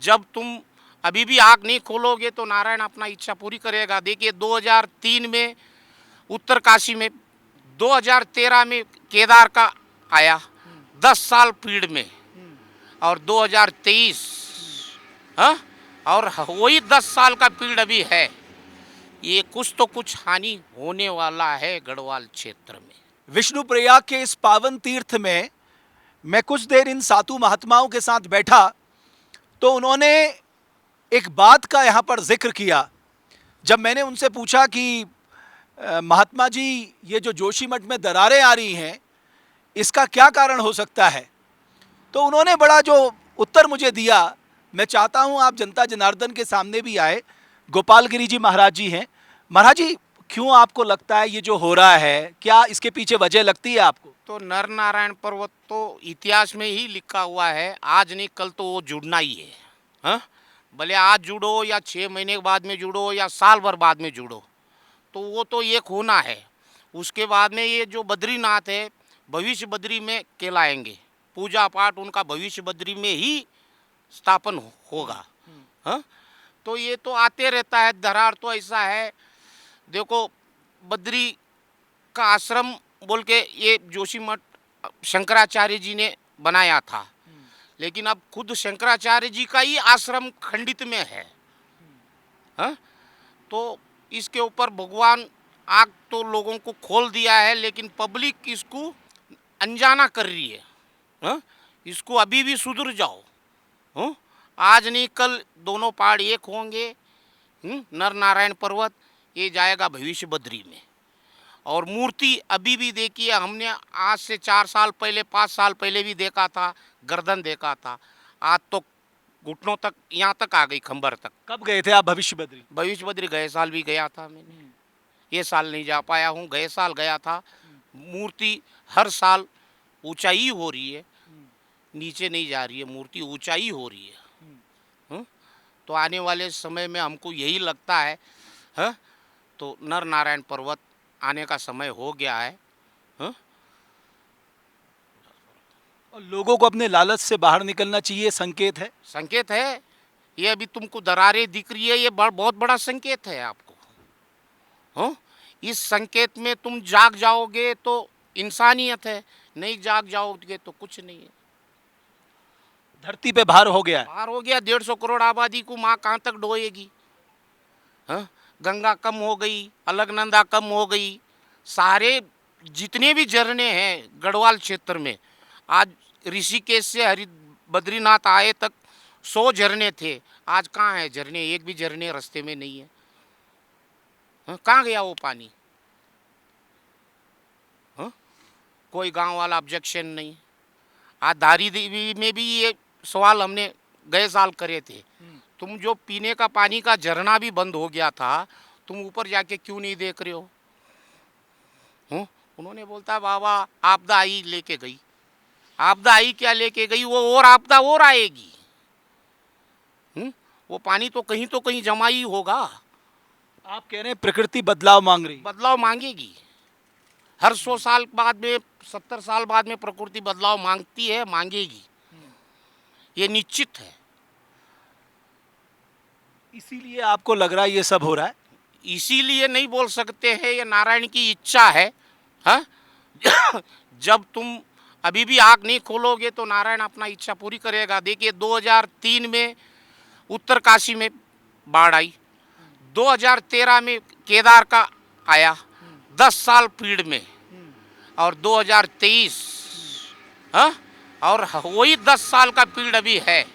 जब तुम अभी भी आँख नहीं खोलोगे तो नारायण अपना इच्छा पूरी करेगा। देखिए 2003 में उत्तर काशी में, 2013 में केदार का आया, 10 साल पीड़ में, और 2023 हाँ, और वही 10 साल का पीड़ अभी है। ये कुछ तो कुछ हानि होने वाला है गढ़वाल क्षेत्र में। विष्णु प्रयाग के इस पावन तीर्थ में मैं कुछ देर इन साधु महात्माओं के साथ बैठा तो उन्होंने एक बात का यहाँ पर जिक्र किया। जब मैंने उनसे पूछा कि महात्मा जी, ये जो जोशीमठ में दरारें आ रही हैं इसका क्या कारण हो सकता है, तो उन्होंने बड़ा जो उत्तर मुझे दिया, मैं चाहता हूँ आप जनता जनार्दन के सामने भी आए। गोपालगिरी जी महाराज जी हैं। महाराज जी, क्यों आपको लगता है ये जो हो रहा है, क्या इसके पीछे वजह लगती है आपको? तो नर नारायण पर्वत तो इतिहास में ही लिखा हुआ है, आज नहीं कल तो वो जुड़ना ही है। हाँ, भले आज जुड़ो या 6 महीने के बाद में जुड़ो या साल भर बाद में जुड़ो, तो वो तो एक होना है। उसके बाद में ये जो बद्रीनाथ है, भविष्य बद्री में कहलाएंगे, पूजा पाठ उनका भविष्य बद्री में ही स्थापन होगा। हाँ, तो ये तो आते रहता है। दरार तो ऐसा है, देखो बद्री का आश्रम बोल के ये जोशीमठ शंकराचार्य जी ने बनाया था, लेकिन अब खुद शंकराचार्य जी का ही आश्रम खंडित में है। हाँ, तो इसके ऊपर भगवान आग तो लोगों को खोल दिया है, लेकिन पब्लिक इसको अनजाना कर रही है। हाँ, इसको अभी भी सुधर जाओ। हाँ, आज नहीं कल दोनों पहाड़ एक होंगे। नर नारायण पर्वत ये जाएगा भविष्य बद्री में। और मूर्ति अभी भी देखिए, हमने आज से 4 साल पहले 5 साल पहले भी देखा था, गर्दन देखा था, आज तो घुटनों तक, यहाँ तक आ गई, खंबर तक। कब गए थे आप भविष्य बद्री? भविष्य बद्री गए साल भी गया था मैंने, ये साल नहीं जा पाया हूँ, गए साल गया था। मूर्ति हर साल ऊंचाई हो रही है, नीचे नहीं जा रही है, मूर्ति ऊंचाई हो रही है। तो आने वाले समय में हमको यही लगता है, हाँ, तो नर नारायण पर्वत आने का समय हो गया है। हाँ? और लोगों को अपने लालच से बाहर निकलना चाहिए, संकेत है। संकेत है, ये अभी तुमको दरारें दिख रही है, ये बहुत बड़ा संकेत है आपको। हाँ? इस संकेत में तुम जाग जाओगे तो इंसानियत है, नहीं जाग जाओगे तो कुछ नहीं है। धरती पे भार हो गया है। भार हो गया, 150 करोड़ आबादी को माँ कहाँ तक ढोएगी। हाँ, गंगा कम हो गई, अलकनंदा कम हो गई, सारे जितने भी झरने हैं गढ़वाल क्षेत्र में, आज ऋषिकेश से हरि बद्रीनाथ आए तक 100 झरने थे, आज कहाँ है झरने? एक भी झरने रास्ते में नहीं है। हाँ, कहाँ गया वो पानी? हाँ, कोई गांव वाला ऑब्जेक्शन नहीं। आज धारी देवी में भी ये सवाल हमने गए साल करे थे, तुम जो पीने का पानी का झरना भी बंद हो गया था, तुम ऊपर जाके क्यों नहीं देख रहे हो? उन्होंने बोलता बाबा आपदा आई लेके गई। आपदा आई क्या लेके गई, वो और आपदा और आएगी। वो पानी तो कहीं जमा ही होगा। आप कह रहे हैं प्रकृति बदलाव मांग रही? बदलाव मांगेगी, हर 100 साल बाद में, 70 साल बाद में प्रकृति बदलाव मांगती है, मांगेगी, ये निश्चित है। इसीलिए आपको लग रहा है ये सब हो रहा है? इसीलिए नहीं बोल सकते हैं, ये नारायण की इच्छा है। हाँ? जब तुम अभी भी आँख नहीं खोलोगे तो नारायण अपना इच्छा पूरी करेगा। देखिए 2003 में उत्तर काशी में बाढ़ आई, 2013 में केदार का आया, 10 साल पीड़ में, और 2023 हाँ, और वही 10 साल का पीड़ अभी है।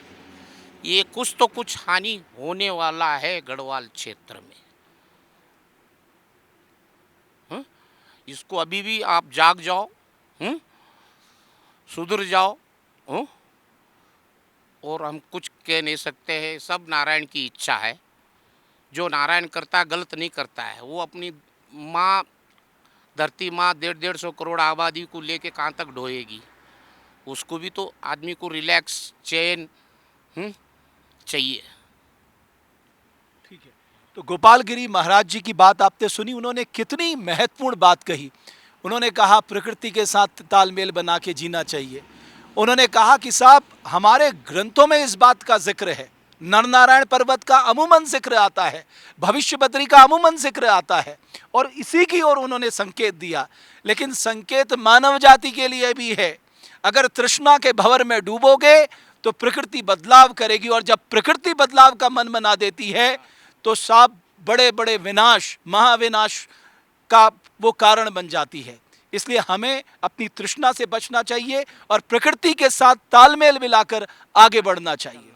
ये कुछ तो कुछ हानि होने वाला है गढ़वाल क्षेत्र में। इसको अभी भी आप जाग जाओ, सुधर जाओ। और हम कुछ कह नहीं सकते हैं, सब नारायण की इच्छा है। जो नारायण करता है गलत नहीं करता है। वो अपनी माँ, धरती माँ 150 करोड़ आबादी को लेके कहाँ तक ढोएगी? उसको भी तो आदमी को रिलैक्स, चैन चाहिए। ठीक है, तो गोपालगिरी महाराज जी की बात आपने सुनी, उन्होंने कितनी महत्वपूर्ण बात कही। उन्होंने कहा प्रकृति के साथ तालमेल बना के जीना चाहिए। उन्होंने कहा कि साहब हमारे ग्रंथों में इस बात का जिक्र है, नरनारायण पर्वत का अमूमन जिक्र आता है, भविष्य बद्री का अमूमन जिक्र आता है, और इसी की ओर उन्होंने संकेत दिया। लेकिन संकेत मानव जाति के लिए भी है। अगर तृष्णा के भंवर में डूबोगे तो प्रकृति बदलाव करेगी, और जब प्रकृति बदलाव का मन बना देती है तो सब बड़े बड़े विनाश, महाविनाश का वो कारण बन जाती है। इसलिए हमें अपनी तृष्णा से बचना चाहिए और प्रकृति के साथ तालमेल मिलाकर आगे बढ़ना चाहिए।